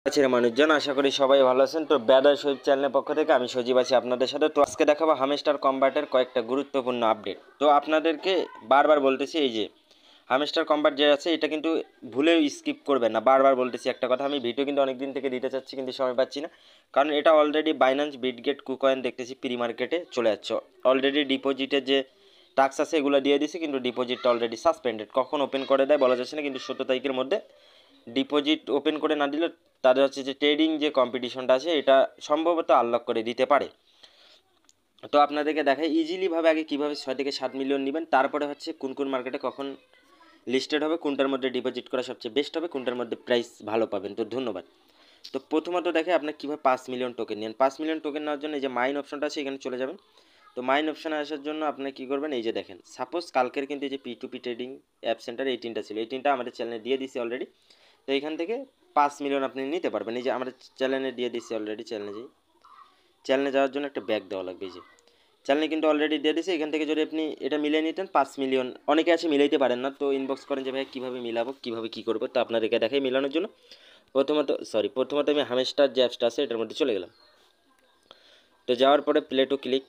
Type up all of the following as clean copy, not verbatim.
আছি মানুষজন, আশা করি সবাই ভালো আছেন। তো ব্যাদার সজীব চ্যানেলের পক্ষ থেকে আমি সজীব আছি আপনাদের সাথে। তো আজকে দেখাবো হামেস্টার কম্বাটের কয়েকটা গুরুত্বপূর্ণ আপডেট। তো আপনাদেরকে বারবার বলতেছি, এই যে হামেস্টার কম্বাট যে আছে এটা কিন্তু ভুলেও স্কিপ করবেন না। বারবার বলতেছি একটা কথা, আমি ভিডিও কিন্তু অনেক দিন থেকে দিতে চাচ্ছি কিন্তু সময় পাচ্ছি না, কারণ এটা অলরেডি বাইন্যান্স, বিটগেট, কুকয়েন দেখতেছি প্রি মার্কেটে চলে যাচ্ছে। অলরেডি ডিপোজিটের যে টাস্ক আছে এগুলো দিয়ে দিয়েছে, কিন্তু ডিপোজিটটা অলরেডি সাসপেন্ডেড। কখন ওপেন করে দেয় বলা যাচ্ছে না, কিন্তু 17 তারিখের মধ্যে ডিপোজিট ওপেন করে না দিলে তাদের হচ্ছে যে ট্রেডিং যে কম্পিটিশনটা আছে এটা সম্ভবত আনলক করে দিতে পারে। তো আপনাদেরকে দেখাই ইজিলিভাবে আগে কীভাবে 6 থেকে 7 মিলিয়ন নেবেন, তারপরে হচ্ছে কোন কোন মার্কেটে কখন লিস্টেড হবে, কোনটার মধ্যে ডিপোজিট করা সবচেয়ে বেস্ট হবে, কোনটার মধ্যে প্রাইস ভালো পাবেন। তো ধন্যবাদ। তো প্রথমত দেখে আপনার কীভাবে 5 মিলিয়ন টোকেন নেন। 5 মিলিয়ন টোকেন নেওয়ার জন্য এই যে মাইন অপশনটা আছে এখানে চলে যাবেন। তো মাইন অপশানে আসার জন্য আপনি কী করবেন, এই যে দেখেন সাপোজ কালকের কিন্তু এই যে P2P ট্রেডিং অ্যাপ সেন্টার এই তিনটা ছিল, এই তিনটা আমাদের চ্যানেলে দিয়ে দিছি অলরেডি। তো এখান থেকে 5 মিলিয়ন আপনি নিতে পারবেন। এই যে আমাদের চ্যানেলে দিয়ে দিচ্ছি অলরেডি। চ্যানেলে যাওয়ার জন্য একটা ব্যাক দেওয়া লাগবে। এই যে চ্যানেলে কিন্তু অলরেডি দিয়ে দিয়েছি। এখান থেকে যদি আপনি এটা মিলিয়ে নিতেন 5 মিলিয়ন, অনেকে আছে মিলাইতে পারেন না, তো ইনবক্স করেন যে ভাই কীভাবে মিলাবো, কীভাবে কী করবো। তো আপনাদেরকে দেখাই মিলানোর জন্য প্রথমত আমি হামেস্টার যে অ্যাপসটা আছে এটার মধ্যে চলে গেলাম। তো যাওয়ার পরে প্লে টু ক্লিক,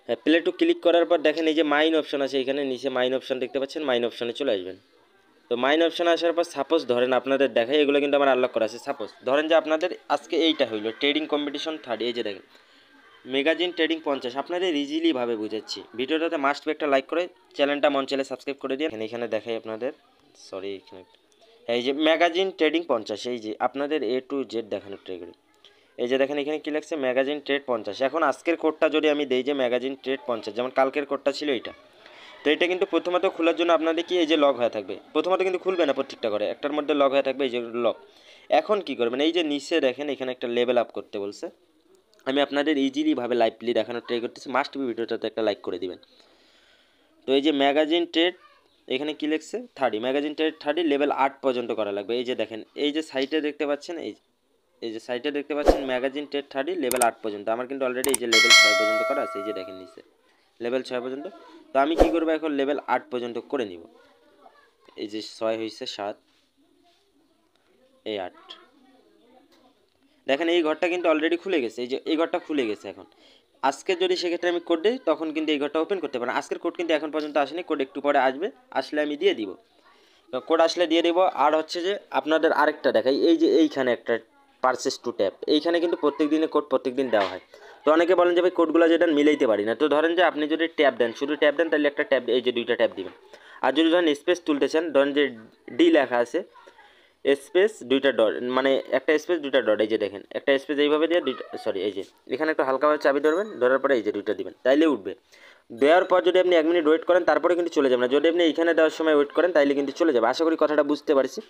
হ্যাঁ প্লে টু ক্লিক করার পর দেখেন এই যে মাইন অপশন আছে, এখানে নিচে মাইন অপশন দেখতে পাচ্ছেন, মাইন অপশনে চলে আসবেন। তো মাইন অপশানে আসার পর সাপোজ ধরেন আপনাদের দেখাই, এগুলো কিন্তু আমার আনলক করা আছে। সাপোজ ধরেন যে আপনাদের আজকে এইটা হইলো ট্রেডিং কম্পিটিশন 30, এই যে দেখেন ম্যাগাজিন ট্রেডিং 50। আপনাদের ইজিলিভাবে বুঝাচ্ছি, ভিডিওটাতে মাস্ট বি একটা লাইক করে চ্যানেলটা মন চাইলে সাবস্ক্রাইব করে দিয়ে এখানে দেখাই আপনাদের, এখানে এই যে ম্যাগাজিন ট্রেডিং 50, এই যে আপনাদের A to Z দেখানো ট্রে করি। এই যে দেখেন এখানে কী লাগছে, ম্যাগাজিন ট্রেড 50। এখন আজকের কোডটা যদি আমি দেই যে ম্যাগাজিন ট্রেড 50, যেমন কালকের কোডটা ছিল এইটা। তো এটা কিন্তু প্রথমত খোলার জন্য আপনাদের কি এই যে লগ হয়ে থাকবে, প্রথমত কিন্তু খুলবে না প্রত্যেকটা করে, একটার মধ্যে লগ হয়ে থাকবে, এই যে লগ। এখন কি করবেন, এই যে নিচে দেখেন এখানে একটা লেভেল আপ করতে বলছে। আমি আপনাদের ইজিলিভাবে লাইভলি দেখানোর ট্রাই করতেছি, মাস্ট বি ভিডিওটাতে একটা লাইক করে দিবেন। তো এই যে ম্যাগাজিন ট্রেড এখানে কি লিখছে 30, ম্যাগাজিন ট্রেড 30 লেভেল 8 পর্যন্ত করা লাগবে। এই যে দেখেন এই যে সাইটে দেখতে পাচ্ছেন, এই যে সাইটে দেখতে পাচ্ছেন ম্যাগাজিন ট্রেড 30 লেভেল 8 পর্যন্ত। আমার কিন্তু অলরেডি এই যে লেভেল 6 পর্যন্ত করা আছে, এই যে দেখেন নিচে লেভেল 6 পর্যন্ত। তো আমি কি করবো, এখন লেভেল 8 পর্যন্ত করে নিব। এই যে 6 হয়েছে 7, এই 8, দেখেন এই ঘরটা কিন্তু অলরেডি খুলে গেছে। এই যে এই ঘরটা খুলে গেছে। এখন আজকে যদি সেক্ষেত্রে আমি কোড দিই তখন কিন্তু এই ঘরটা ওপেন করতে পারেন। আজকের কোড কিন্তু এখন পর্যন্ত আসেনি, কোড একটু পরে আসবে, আসলে আমি দিয়ে দিব। তো কোড আসলে দিয়ে দেবো। আর হচ্ছে যে আপনাদের আরেকটা দেখাই, এই যে এইখানে একটা পারচেস টু ট্যাপ, এইখানে কিন্তু প্রত্যেক দিনে কোড প্রত্যেক দিন দেওয়া হয়। তো অনেকে বলেন যে ভাই কোডগুলো যেটা মিলাইতে পারি না। তো ধরেন যে আপনি যদি ট্যাপ দেন, শুধু ট্যাপ দেন, তাহলে একটা ট্যাপ, এই যে দুইটা ট্যাপ দিবেন। আর যদি ধরেন স্পেস তুলতে চান, ধরেন যে ডি লেখা আছে, স্পেস দুইটা ডট, মানে একটা স্পেস দুইটা ডট, এই যে দেখেন একটা স্পেস এইভাবে দিয়ে দুইটা, এই যে এখানে একটু হালকাভাবে চাবি ধরবেন, ধরার পরে এই যে দুইটা দিবেন, তাইলে উঠবে। দেওয়ার পর যদি আপনি 1 মিনিট ওয়েট করেন তারপরে কিন্তু চলে যাবে না। যদি আপনি এইখানে দেওয়ার সময় ওয়েট করেন তাইলে কিন্তু চলে যাবে। আশা করি কথাটা বুঝতে পারছি।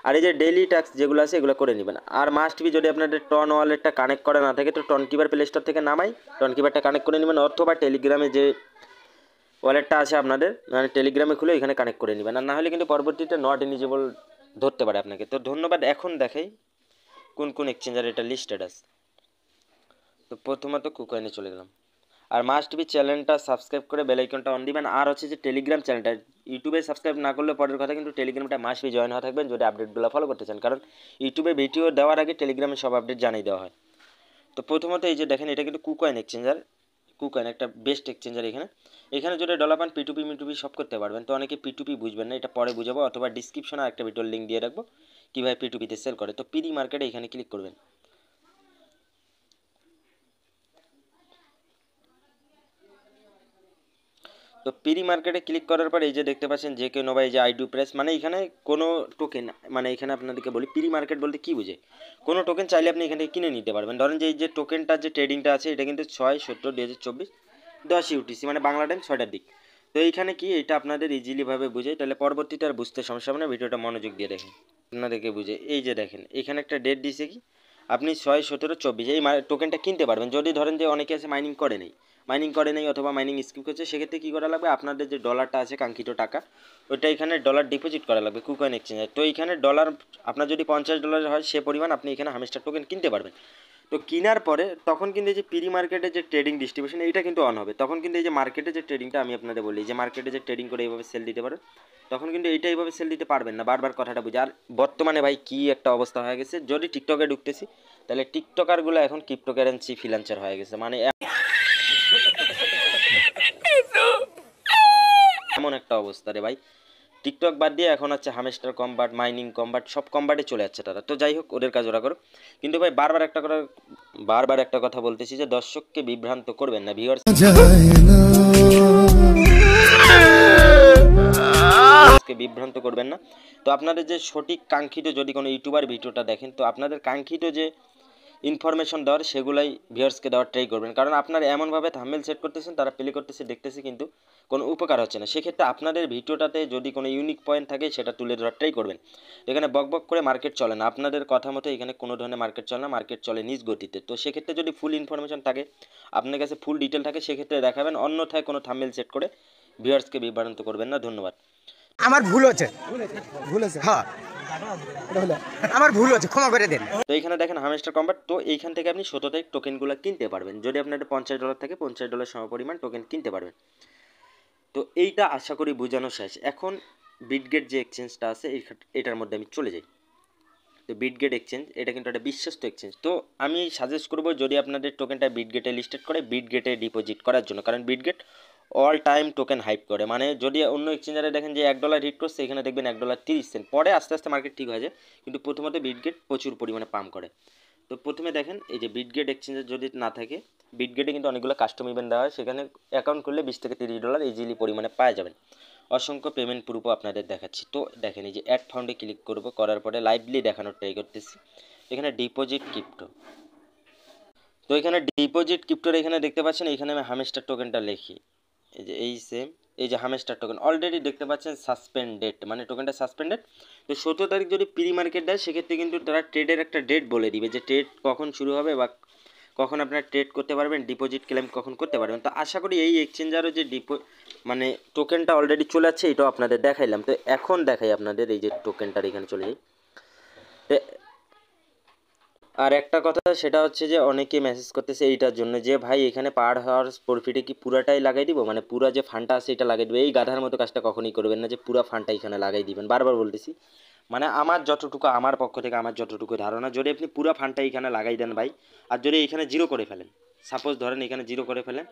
আর এই যে ডেইলি টাস্ক যেগুলো আছে এগুলো করে নেবেন। আর মাস্ট বি যদি আপনাদের টন ওয়ালেটটা কানেক্ট করা না থাকে তো টন কিপার প্লে স্টোর থেকে নামাই টন কিপারটা কানেক্ট করে নেবেন, অথবা টেলিগ্রামে যে ওয়ালেটটা আছে আপনাদের, মানে টেলিগ্রামে খুলে এখানে কানেক্ট করে নেবেন। আর না হলে কিন্তু পরবর্তীতে নট এলিজিবল ধরতে পারে আপনাকে। তো ধন্যবাদ। এখন দেখাই কোন কোন এক্সচেঞ্জার এটা লিস্টেড আছে। তো প্রথমত কুকয়েনে চলে গেলাম। আর মাস্ট বি চ্যানেলটা সাবস্ক্রাইব করে বেল আইকনটা অন দিবেন। আর হচ্ছে যে টেলিগ্রাম চ্যানেলটা, ইউটিউবে সাবস্ক্রাইব না করলে পরের কথা, কিন্তু টেলিগ্রামটা মাস্ট বি জয়েন হওয়া থাকবেন যদি আপডেটগুলো ফলো করতে চান, কারণ ইউটিউবে ভিডিও দেওয়ার আগে টেলিগ্রামে সব আপডেট জানিয়ে দেওয়া হয়। তো প্রথমত এই যে দেখেন এটা কিন্তু কুকয়েন এক্সচেঞ্জার, কুকয়েন একটা বেস্ট এক্সচেঞ্জার। এখানে যদি ডলার পান P2P মিটুপি সব করতে পারবেন। তো অনেকে P2P বুঝবেন না, এটা পরে বুঝাবো, অথবা ডিসক্রিপশনে একটা ভিডিওর লিঙ্ক দিয়ে রাখবো কীভাবে P2Pতে সেল করে। তো প্রি মার্কেটে এখানে ক্লিক করবেন। তো প্রি মার্কেটে ক্লিক করার পর এই যে দেখতে পাচ্ছেন যে কেউ নোবা, এই যে আইডু প্রেস, মানে এখানে কোনো টোকেন, মানে এখানে আপনাদেরকে বলি প্রি মার্কেট বলতে কী বুঝে, কোনো টোকেন চাইলে আপনি এখান থেকে কিনে নিতে পারবেন। ধরেন যে এই যে টোকেনটার যে ট্রেডিংটা আছে এটা কিন্তু 6/17/2024 10 UTC, মানে বাংলা টাইম 6টার দিক। তো এইখানে কি এটা আপনাদের ইজিলিভাবে বুঝে, তাহলে পরবর্তীতে আর বুঝতে সমস্যা হবে না। ভিডিওটা মনোযোগ দিয়ে দেখেন, আপনাদেরকে বুঝে। এই যে দেখেন এখানে একটা ডেট দিছে কি, আপনি 6/17/24 এই টোকেনটা কিনতে পারবেন। যদি ধরেন যে অনেকে আছে মাইনিং করে নেই অথবা মাইনিং স্কিপ করছে, সেক্ষেত্রে কী করা লাগবে, আপনাদের যে ডলারটা আছে কাঙ্ক্ষিত টাকা, ওইটা এখানে ডলার ডিপোজিট করা লাগবে কুকয়েন এক্সচেঞ্জে। তো এইখানে ডলার আপনার যদি $50 হয় সে পরিমাণ আপনি এখানে হামেস্টার টোকেন কিনতে পারবেন। তো কেনার পরে তখন কিন্তু এই যে প্রি মার্কেটে যে ট্রেডিং ডিস্ট্রিবিউশন এইটা কিন্তু অন হবে। তখন কিন্তু এই যে মার্কেটে যে ট্রেডিংটা আমি আপনাদের বলি, যে মার্কেটে যে ট্রেডিং করে এইভাবে সেল দিতে পারে, তখন কিন্তু এইটা এইভাবে সেল দিতে পারবেন না, বারবার কথাটা বুঝে। আর বর্তমানে ভাই কী একটা অবস্থা হয়ে গেছে, যদি টিকটকে ঢুকতেছি তাহলে টিকটকারগুলো এখন ক্রিপ্টোকারেন্সি ফ্রিল্যান্সার হয়ে গেছে, মানে এমন একটা অবস্থা রে ভাই। টিকটক বাদ দিয়ে এখন হচ্ছে হামেস্টার কম্বাট, মাইনিং কম্বাট, সব কম্বাটে চলে যাচ্ছে তারা। তো যাই হোক, ওদের কাজ ওরা করো। কিন্তু ভাই বারবার একটা কথা বলতেছি যে দর্শককে বিভ্রান্ত করবেন না, ভিউয়ার্সকে বিভ্রান্ত করবেন না। তো আপনাদের যে সঠিক কাঙ্ক্ষিত, যদি কোনো ইউটিউবার ভিডিওটা দেখেন, তো আপনাদের কাঙ্ক্ষিত যে ইনফরমেশন দেওয়ার সেগুলাই ভিউয়ার্সকে দেওয়ার ট্রাই করবেন। কারণ আপনারা এমনভাবে থাম্বনেল সেট করতেছেন, তারা প্লে করতেছে, দেখতেছে, কিন্তু কোনো উপকার হচ্ছে না। সেক্ষেত্রে আপনাদের ভিডিওটাতে যদি কোনো ইউনিক পয়েন্ট থাকে সেটা তুলে ধরার ট্রাই করবেন। এখানে বকবক করে মার্কেট চলে না, আপনাদের কথা মতো এখানে কোনো ধরনের মার্কেট চলে না, মার্কেট চলে নিজ গতিতে। তো সেক্ষেত্রে যদি ফুল ইনফরমেশন থাকে, আপনার কাছে ফুল ডিটেল থাকে, সেক্ষেত্রে দেখাবেন, অন্যথায় কোনো থাম্বনেল সেট করে ভিউয়ার্সকে বিভ্রান্ত করবেন না। ধন্যবাদ। আমার ভুল হচ্ছে, হ্যাঁ আমার ভুল হচ্ছে, ক্ষমা করে দেন। তো এইখানে দেখেন হামেস্টার কম্বাট, তো এইখান থেকে আপনি 17 তারিখ টোকেনগুলো কিনতে পারবেন। যদি আপনার $50 থাকে, $50 সমপরিমাণ টোকেন কিনতে পারবেন। তো এইটা আশা করি বোঝানো শেষ। এখন বিটগেট যে এক্সচেঞ্জটা আছে এটার মধ্যে আমি চলে যাই। তো বিটগেট এক্সচেঞ্জ এটা কিন্তু একটা বিশ্বস্ত এক্সচেঞ্জ। তো আমি সাজেস্ট করবো, যদি আপনাদের টোকেনটা বিটগেটে লিস্টেড করে, বিটগেটে ডিপোজিট করার জন্য। কারণ Bitget all time token hype করে, মানে যদি অন্য এক্সচেঞ্জারে দেখেন যে $1 হিট করছে, এখানে দেখবেন $1.30, পরে আস্তে আস্তে মার্কেট ঠিক হয়ে যায়। কিন্তু প্রথমত বিটগেট প্রচুর পরিমাণে পাম্প করে। তো প্রথমে দেখেন এই যে বিটগেট এক্সচেঞ্জের যদি না থাকে, বিটগেটে কিন্তু অনেকগুলো কাস্টম ইভেন্ট দেওয়া হয়, সেখানে অ্যাকাউন্ট করলে $20 থেকে $30 ইজিলি পরিমাণে পাওয়া যাবেন। অসংখ্য পেমেন্ট প্রুফও আপনাদের দেখাচ্ছি। তো দেখেন এই যে অ্যাড ফাউন্ডে ক্লিক করব, করার পরে লাইভলি দেখানোর ট্রাই করতেছি। এখানে ডিপোজিট ক্রিপ্টো, তো এখানে ডিপোজিট ক্রিপ্টোর এখানে দেখতে পাচ্ছেন, এখানে আমি হামেস্টার টোকেনটা লিখি, এই যে এই সেম, এই যে হামেস্টার টোকেন অলরেডি দেখতে পাচ্ছেন সাসপেন্ডেড, মানে টোকেনটা সাসপেন্ডেড। তো 17 তারিখ যদি প্রি মার্কেট দেয়, সেক্ষেত্রে কিন্তু তারা ট্রেডের একটা ডেট বলে দিবে, যে ট্রেড কখন শুরু হবে বা কখন আপনারা ট্রেড করতে পারবেন, ডিপোজিট ক্লেম কখন করতে পারবেন। তো আশা করি এই এক্সচেঞ্জারও যে মানে টোকেনটা অলরেডি চলে যাচ্ছে, এটাও আপনাদের দেখাইলাম। তো এখন দেখাই আপনাদের এই যে টোকেনটার এখানে চলে যাই। আর একটা কথা, সেটা হচ্ছে যে অনেকে মেসেজ করতেছে এইটার জন্য, যে ভাই এখানে পার হাওয়ার প্রফিটে কি পুরাটাই লাগাই দিব, মানে পুরা যে ফান্ডটা আছে এটা লাগাই দিব। এই গাধার মতো কাজটা কখনই করবেন না, যে পুরা ফান্ডটা এখানে লাগাই দিবেন। বারবার বলতেছি, মানে আমার যতটুকু, আমার পক্ষ থেকে আমার যতটুকু ধারণা, যদি আপনি পুরা ফান্ডটা এখানে লাগাই দেন ভাই, আর যদি এখানে জিরো করে ফেলেন, সাপোজ ধরেন এখানে জিরো করে ফেলেন,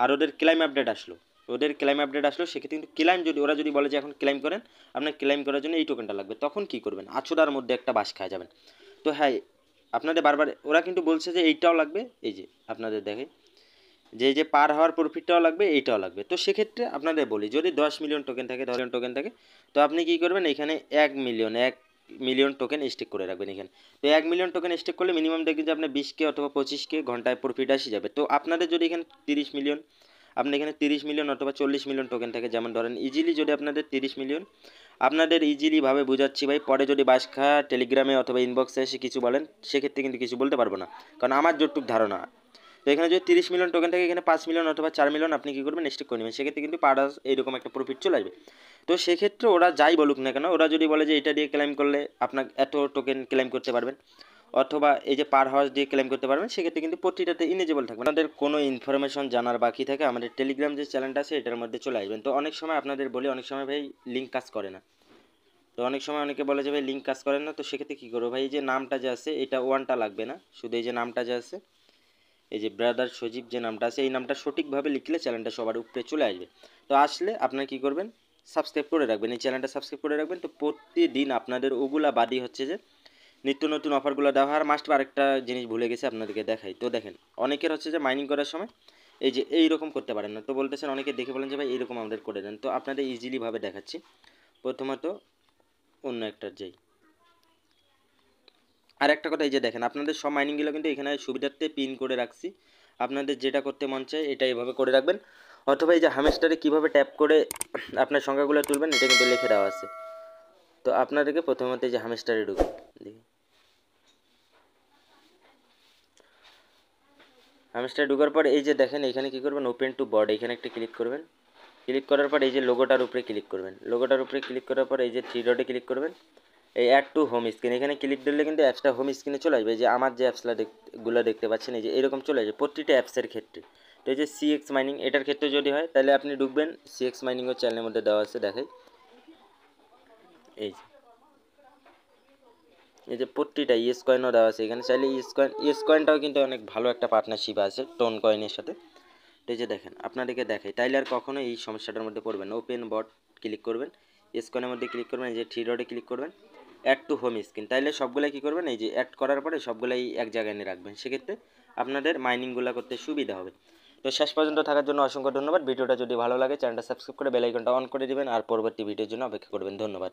আর ওদের ক্লেম আপডেট আসলো, সেক্ষেত্রে কিন্তু ক্লেম, যদি ওরা যদি বলে যে এখন ক্লেম করেন, আপনার ক্লেম করার জন্য এই টোকেনটা লাগবে, তখন কি করবেন? আছড়ার মধ্যে একটা বাস খায় যাবেন। তো হ্যাঁ, আপনাদের বারবার ওরা কিন্তু বলছে যে এইটাও লাগবে, এই যে আপনাদের দেখে যে এই যে পার হওয়ার প্রফিটটাও লাগবে, এইটাও লাগবে। তো সেক্ষেত্রে আপনাদের বলি, যদি 10 মিলিয়ন টোকেন থাকে, তো আপনি কি করবেন, এখানে 1 মিলিয়ন টোকেন স্টেক করে রাখবেন এখানে। তো 1 মিলিয়ন টোকেন স্টেক করলে মিনিমাম দেখবেন যে আপনার 20K অথবা 25K ঘন্টায় প্রফিট আসে যাবে। তো আপনাদের যদি এখানে 30 মিলিয়ন, আপনি এখানে 30 মিলিয়ন অথবা 40 মিলিয়ন টোকেন থাকে, যেমন ধরেন ইজিলি যদি আপনাদের 30 মিলিয়ন, আপনাদের ইজিলিভাবে বুঝাচ্ছি ভাই, পরে যদি বাসখা টেলিগ্রামে অথবা ইনবক্সে এসে কিছু বলেন, সেক্ষেত্রে কিন্তু কিছু বলতে পারবো না, কারণ আমার যতটুকু ধারণা। তো এখানে যদি 30 মিলিয়ন টোকেন থাকে, এখানে 5 মিলিয়ন অথবা 4 মিলিয়ন আপনি কী করবেন, স্টেক করে নেবেন, সেক্ষেত্রে কিন্তু পার এইরকম একটা প্রফিট চলে আসবে। তো সেক্ষেত্রে ওরা যাই বলুক না কেন, ওরা যদি বলে যে এটা দিয়ে ক্লেম করলে আপনার এত টোকেন ক্লেম করতে পারবেন, অথবা এই যে পার হাউস দিয়ে ক্লেম করতে পারবেন, সেক্ষেত্রে কিন্তু প্রতিটাতে ইনেজেবল থাকবে। আপনাদের কোনো ইনফরমেশন জানার বাকি থাকে, আমাদের টেলিগ্রাম যে চ্যানেলটা আছে এটার মধ্যে চলে আসবেন। তো অনেক সময় আপনাদের বলি, অনেক সময় ভাই লিঙ্ক কাজ করে না। তো অনেক সময় অনেকে বলে যে ভাই লিঙ্ক কাজ করে না, তো সেক্ষেত্রে কী করবো ভাই, এই যে নামটা যে আছে, এটা ওয়ানটা লাগবে না, শুধু এই যে নামটা যে আছে, এই যে ব্রাদার সজীব যে নামটা আছে, এই নামটা সঠিকভাবে লিখলে চ্যানেলটা সবার উপরে চলে আসবে। তো আসলে আপনারা কী করবেন, সাবস্ক্রাইব করে রাখবেন, এই চ্যানেলটা সাবস্ক্রাইব করে রাখবেন। তো প্রতিদিন আপনাদের ওগুলা বাদই হচ্ছে যে নিত্য নতুন অফারগুলো দেওয়া হয়। আর মাস্ট আরেকটা জিনিস ভুলে গেছি আপনাদেরকে দেখাই। তো দেখেন, অনেকের হচ্ছে যে মাইনিং করার সময় এই যে এইরকম করতে পারেন না, তো বলতেছেন, অনেকে দেখে বলেন যে ভাই এইরকম আমাদের করে দেন। তো আপনাদের ইজিলিভাবে দেখাচ্ছি। প্রথমত অন্য একটা যাই, আর একটা কথা, এই যে দেখেন আপনাদের সব মাইনিংগুলো কিন্তু এখানে সুবিধার্থে পিন করে রাখছি। আপনাদের যেটা করতে মন চায় এটা এইভাবে করে রাখবেন, অথবা এই যে হামেস্টারে কীভাবে ট্যাপ করে আপনার সংখ্যাগুলো তুলবেন, এটা কিন্তু লিখে দেওয়া আছে। তো আপনাদেরকে প্রথমত এই যে হামেস্টারে ঢুকবেন, দেখি হামেস্টারে ঢোকার পর এই যে দেখেন এখানে কী করবেন, ওপেন টু বর্ড, এখানে একটা ক্লিক করবেন। ক্লিক করার পর এই যে লোগোটার উপরে ক্লিক করবেন, লোগোটার উপরে ক্লিক করার পর এই যে থ্রি ডটে ক্লিক করবেন। এই অ্যাড টু হোম স্ক্রিন এখানে ক্লিক দিলে কিন্তু অ্যাপসটা হোম স্ক্রিনে চলে আসবে। যে আমার যে অ্যাপসগুলো দেখতে পাচ্ছেন এই যে এরকম চলে আসবে প্রতিটা অ্যাপসের ক্ষেত্রে। তো এই যে সিএক্স মাইনিং এটার ক্ষেত্রে যদি হয় তাহলে আপনি ঢুকবেন, সিএক্স মাইনিংও চ্যানেলের মধ্যে দেওয়া আছে দেখাই। এই যে প্রতিটা ইয়েস কয়েনও দেওয়া আছে এখানে, চাইলে ইয়েস কয়েনটাও কিন্তু অনেক ভালো একটা পার্টনারশিপ আছে টোন কয়েনের সাথে। এই যে দেখেন আপনাদেরকে দেখাই, তাইলে আর কখনো এই সমস্যাটার মধ্যে পড়বেন না। ওপেন বট ক্লিক করবেন, ইয়েস কয়েনের মধ্যে ক্লিক করবেন, এই যে থ্রি ডটে ক্লিক করবেন, অ্যাড টু হোম স্ক্রিন, তাইলে সবগুলাই কী করবেন এই যে অ্যাড করার পরে সবগুলাই এক জায়গায় নিয়ে রাখবেন, সেক্ষেত্রে আপনাদের মাইনিংগুলো করতে সুবিধা হবে। তো শেষ পর্যন্ত থাকার জন্য অসংখ্য ধন্যবাদ। ভিডিওটা যদি ভালো লাগে চ্যানেলটা সাবস্ক্রাইব করে বেল আইকনটা অন করে দেবেন আর পরবর্তী ভিডিওর জন্য অপেক্ষা করবেন। ধন্যবাদ।